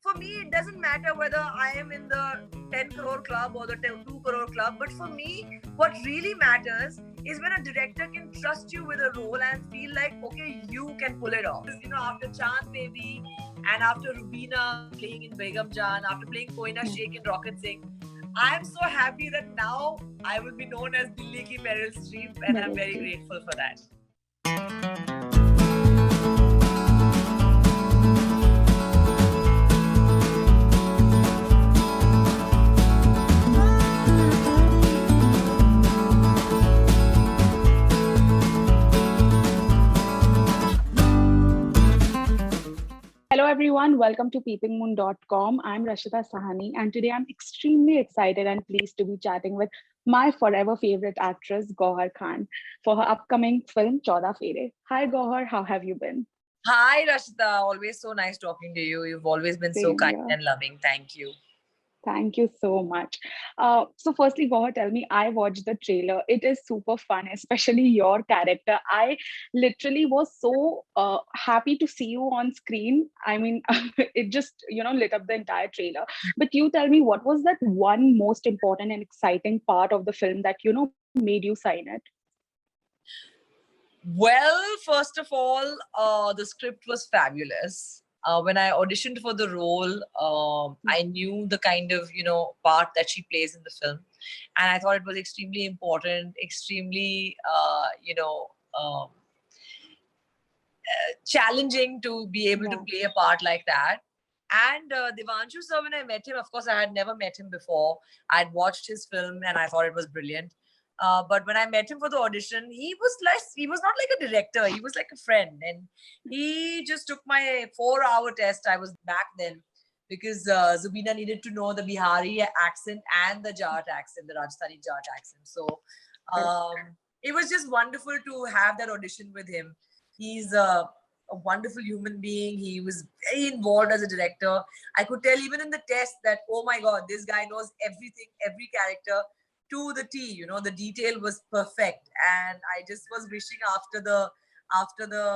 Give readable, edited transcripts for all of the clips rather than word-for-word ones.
for me, it doesn't matter whether I am in the 10 crore club or the 2 crore club. But for me, what really matters is when a director can trust you with a role and feel like, okay, you can pull it off. You know, after Chand Baby and after Rubina playing in Begum Jaan, after playing Koina Sheikh in Rocket Singh, I'm so happy that now I will be known as Dilli ki Meryl Streep, and I'm very grateful for that. Hello everyone, welcome to peepingmoon.com. I'm Rashida Sahani and today I'm extremely excited and pleased to be chatting with my forever favorite actress Gauhar Khan for her upcoming film Chaudah Fere. Hi Gauhar, how have you been? Hi Rashida, always so nice talking to you. You've always been so kind and loving. Thank you. Thank you so much. So firstly, Gauhar, tell me, I watched the trailer. It is super fun, especially your character. I literally was so happy to see you on screen. I mean, it just, lit up the entire trailer. But you tell me, what was that one most important and exciting part of the film that, made you sign it? Well, first of all, the script was fabulous. When I auditioned for the role, I knew the kind of, part that she plays in the film. And I thought it was extremely important, extremely, challenging to be able to play a part like that. And Devanshu sir, when I met him, of course, I had never met him before. I'd watched his film and I thought it was brilliant. But when I met him for the audition, he was not like a director. He was like a friend. And he just took my 4-hour test. I was back then because Zubina needed to know the Bihari accent and the Jat accent, the Rajasthani Jat accent. So it was just wonderful to have that audition with him. He's a wonderful human being. He was very involved as a director. I could tell even in the test that, oh my God, this guy knows everything, every character to the T. The detail was perfect. And I just was wishing after the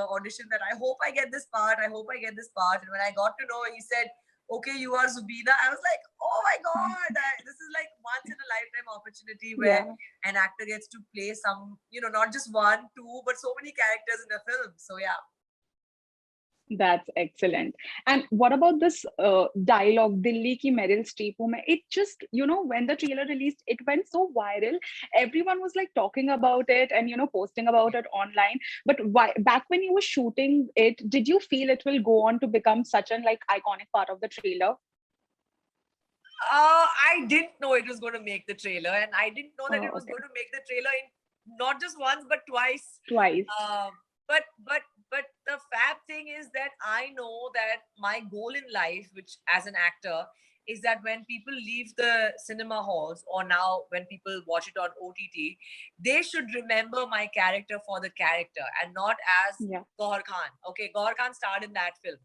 audition that I hope I get this part. I hope I get this part. And when I got to know, he said, okay, you are Zubina. I was like, oh my God, this is like once in a lifetime opportunity where an actor gets to play some, not just one, two, but so many characters in a film. So yeah. That's excellent. And what about this dialogue, Dilli ki Meryl Streep? It just, when the trailer released, it went so viral. Everyone was like talking about it and, posting about it online. But back when you were shooting it, did you feel it will go on to become such an iconic part of the trailer? I didn't know it was going to make the trailer, and I didn't know that it was going to make the trailer in not just once but twice. But the fab thing is that I know that my goal in life, which as an actor, is that when people leave the cinema halls or now when people watch it on OTT, they should remember my character for the character and not as Gauhar Khan. Okay, Gauhar Khan starred in that film.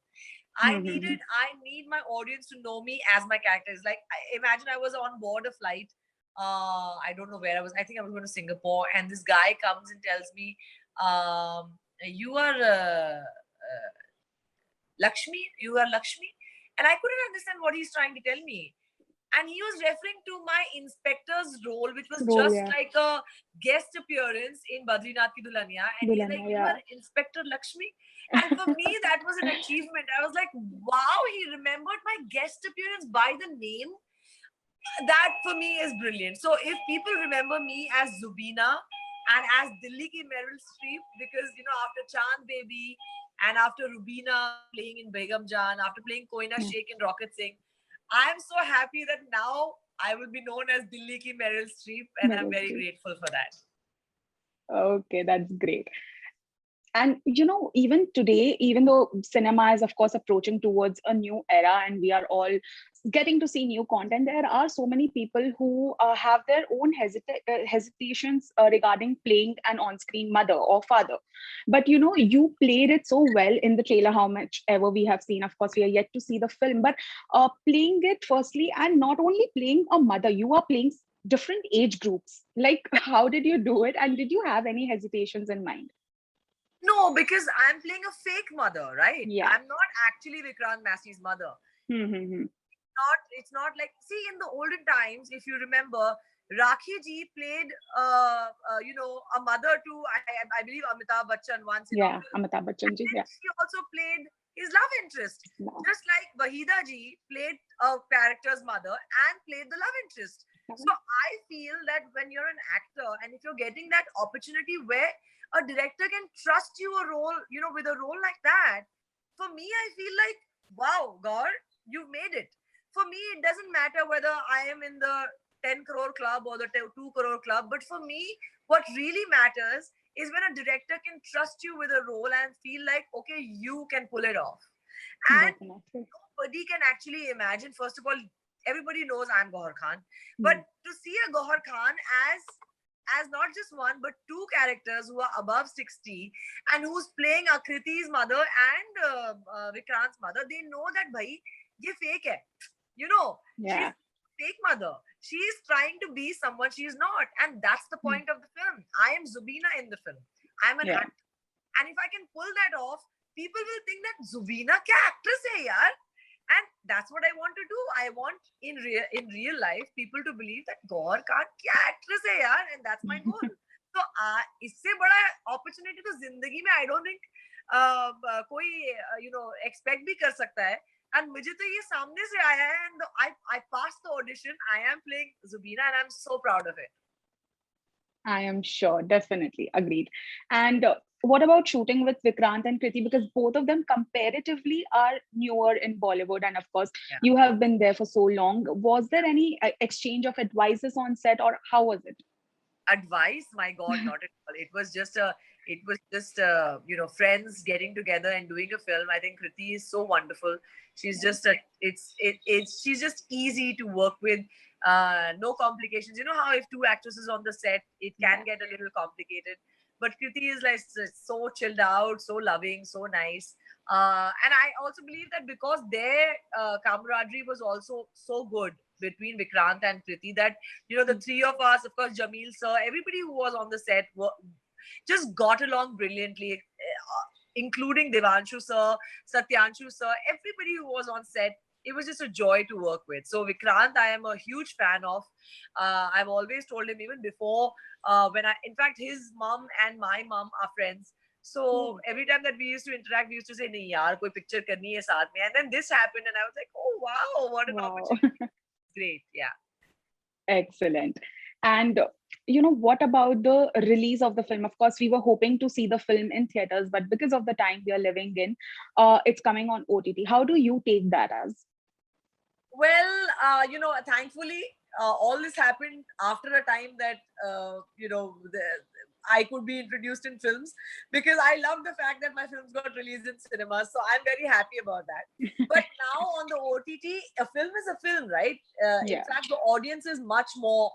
I need my audience to know me as my character. It's like, imagine I was on board a flight. I don't know where I was. I think I was going to Singapore, and this guy comes and tells me, you are Lakshmi, and I couldn't understand what he's trying to tell me. And he was referring to my inspector's role, which was like a guest appearance in Badrinath Ki Dulhania. And he's like, you are Inspector Lakshmi. And for me, that was an achievement. I was like, wow, he remembered my guest appearance by the name. That for me is brilliant. So if people remember me as Zubina and as Dilli ki Meryl Streep, because after Chand Baby and after Rubina playing in Begum Jaan, after playing Koina Sheikh in Rocket Singh, I'm so happy that now I will be known as Dilli ki Meryl Streep, and I'm very grateful for that. Okay, that's great. And, even today, even though cinema is, of course, approaching towards a new era and we are all getting to see new content, there are so many people who have their own hesitations regarding playing an on-screen mother or father. But, you played it so well in the trailer, how much ever we have seen. Of course, we are yet to see the film, but playing it firstly, and not only playing a mother, you are playing different age groups. Like, how did you do it? And did you have any hesitations in mind? No, because I'm playing a fake mother, right? Yeah. I'm not actually Vikrant Massey's mother. It's not like, see, in the olden times, if you remember, Rakhi ji played a mother to I believe Amitabh Bachchan once in a Yeah, film, Amitabh Bachchan and ji. then Yeah. she also played his love interest, No. just like Wahida ji played a character's mother and played the love interest. So I feel that when you're an actor and if you're getting that opportunity where a director can trust you a role, with a role like that, for me, I feel like, wow, God, you've made it. For me, it doesn't matter whether I am in the 10 crore club or the 2 crore club. But for me, what really matters is when a director can trust you with a role and feel like, okay, you can pull it off. And Definitely. nobody can actually imagine, first of all, everybody knows I'm Gohar Khan. But Hmm. to see a Gohar Khan as not just one but two characters who are above 60 and who's playing Akriti's mother and Vikrant's mother, they know that bhai, ye fake hai. She's Yeah. fake mother. She is trying to be someone she is not. And that's the Hmm. point of the film. I am Zubina in the film. I'm an Yeah. actor. And if I can pull that off, people will think that Zubina kya actress hai yaar? And that's what I want to do. I want in real life people to believe that Gaur Khan kya actress hai yaar, and that's my goal. So इससे बड़ा opportunity तो जिंदगी में I don't think कोई expect भी कर सकता है. And मुझे तो ये सामने से आया है, and I passed the audition. I am playing Zubina, and I'm so proud of it. I am sure, definitely agreed. And what about shooting with Vikrant and Kriti? Because both of them comparatively are newer in Bollywood, and of course, Yeah. you have been there for so long. Was there any exchange of advices on set, or how was it? Advice, my God, not at all. It was just friends getting together and doing a film. I think Kriti is so wonderful. She's just she's just easy to work with. No complications. You know how if two actresses on the set, it can get a little complicated. But Kriti is like so chilled out, so loving, so nice. And I also believe that because their camaraderie was also so good between Vikrant and Kriti, that the three of us, of course, Jameel sir, everybody who was on the set just got along brilliantly, including Devanshu sir, Satyanshu sir, everybody who was on set. It was just a joy to work with. So Vikrant, I am a huge fan of. I've always told him even before in fact, his mom and my mom are friends. So every time that we used to interact, we used to say, "Nahi yaar, koi picture karni hai saath mein." And then this happened, and I was like, "Oh wow, what an Wow. opportunity!" Great, yeah. Excellent. And what about the release of the film? Of course, we were hoping to see the film in theaters, but because of the time we are living in, it's coming on OTT. How do you take that as? Well, thankfully, all this happened after a time that I could be introduced in films, because I love the fact that my films got released in cinemas. So I'm very happy about that. But now on the OTT, a film is a film, right? In Yeah. fact, the audience is much more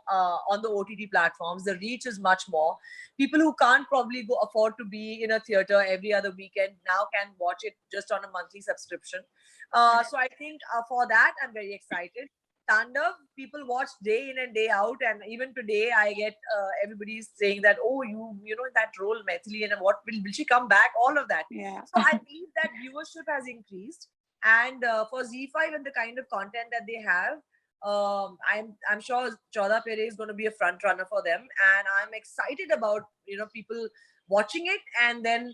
on the OTT platforms. The reach is much more. People who can't probably afford to be in a theater every other weekend now can watch it just on a monthly subscription. So I think for that, I'm very excited. Tandav, people watch day in and day out, and even today, I get everybody saying that, oh, you know that role, Maithili, and what will she come back? All of that. Yeah. So I believe that viewership has increased, and for ZEE5 and the kind of content that they have, I'm sure Chauda Pere is going to be a front runner for them, and I'm excited about people watching it and then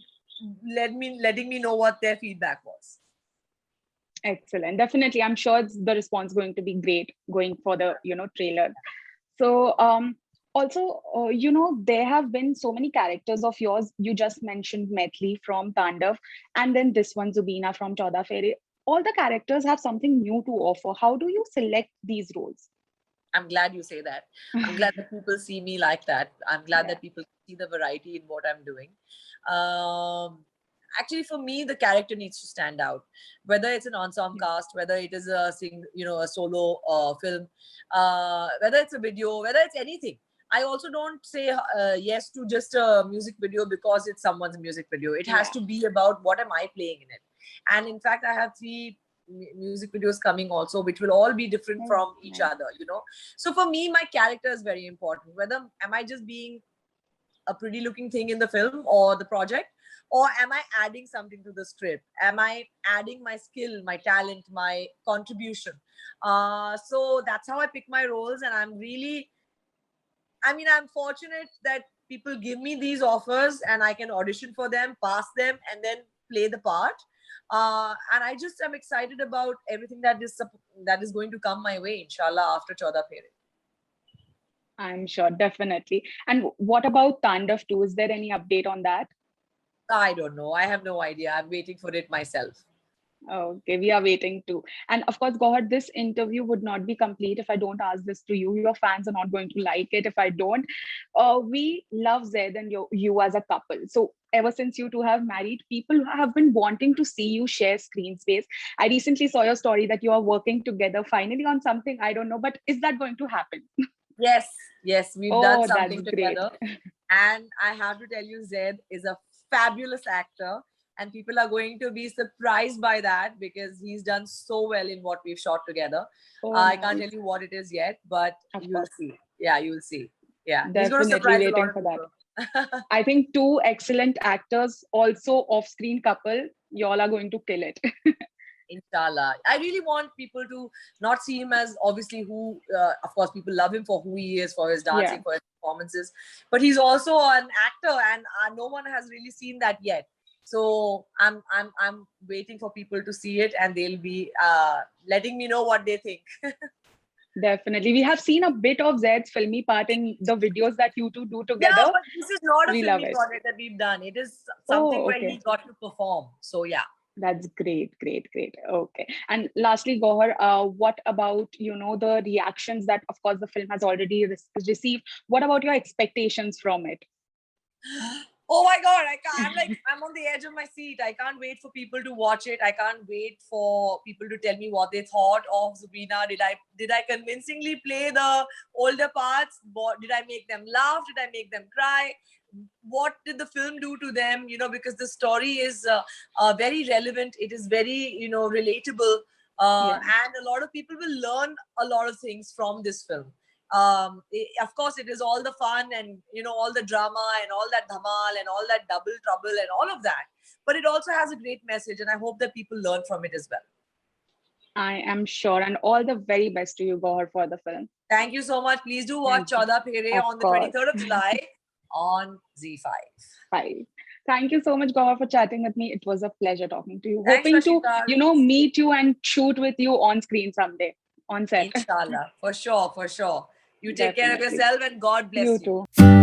letting me know what their feedback was. Excellent. Definitely. I'm sure the response going to be great going for the, trailer. So, also, there have been so many characters of yours. You just mentioned Maithili from Tandav, and then this one, Zubina from Chauda Fairy. All the characters have something new to offer. How do you select these roles? I'm glad you say that. I'm glad that people see me like that. I'm glad Yeah. that people see the variety in what I'm doing. Actually, for me, the character needs to stand out. Whether it's an ensemble cast, whether it is a a solo film, whether it's a video, whether it's anything. I also don't say yes to just a music video because it's someone's music video. It has to be about what am I playing in it. And in fact, I have 3 music videos coming also, which will all be different from each other. So for me, my character is very important. Whether am I just being a pretty looking thing in the film or the project, or am I adding something to the script? Am I adding my skill, my talent, my contribution? So that's how I pick my roles, and I'm fortunate that people give me these offers and I can audition for them, pass them, and then play the part. And I just am excited about everything that is going to come my way, inshallah, after Chauda Phere. I'm sure, definitely. And what about Tandav 2? Is there any update on that? I don't know. I have no idea. I'm waiting for it myself. Okay, we are waiting too. And of course, Gohar, this interview would not be complete if I don't ask this to you. Your fans are not going to like it if I don't. We love Zaid and you as a couple. So ever since you two have married, people have been wanting to see you share screen space. I recently saw your story that you are working together finally on something. I don't know, but is that going to happen? Yes, we've done Oh, that's something great. together. And I have to tell you, Zaid is a fabulous actor. And people are going to be surprised by that because he's done so well in what we've shot together. Oh, I can't nice. tell you what it is yet, but Of you'll course. see. Yeah, you'll see. Yeah, he's going to Definitely surprise a lot waiting of for that. people. I think two excellent actors, also off-screen couple. Y'all are going to kill it. Inshallah. I really want people to not see him as obviously who, of course, people love him for who he is, for his Yeah, dancing, for his performances, but he's also an actor, and no one has really seen that yet. So I'm waiting for people to see it, and they'll be letting me know what they think. definitely. We have seen a bit of Zed's filmy part in the videos that you two do Yeah, together. but this is not a We love filmy it. project that we've done. It is something Oh, where he okay. got to perform. So yeah. That's great, great, great. Okay. And lastly, Gohar, what about, the reactions that, of course, the film has already received? What about your expectations from it? Oh my god, I'm on the edge of my seat. I can't wait for people to watch it. I can't wait for people to tell me what they thought of Zubina. Did I convincingly play the older parts? Did I make them laugh? Did I make them cry? What did the film do to them? Because the story is very relevant. It is very relatable, Yeah. and a lot of people will learn a lot of things from this film. Of course, it is all the fun and all the drama and all that dhamal and all that double trouble and all of that, but it also has a great message, and I hope that people learn from it as well. I am sure. And all the very best to you, Gohar, for the film. Thank you so much. Please do watch Thank you. Chauda Phere Of on the course. 23rd of July on Z5. Bye. Thank you so much, Gohar, for chatting with me. It was a pleasure talking to you. Thanks, Hoping to, Rashika. meet you and shoot with you on screen someday, on set. Inshallah, for sure. You take care of Definitely. yourself, and God bless You you. too.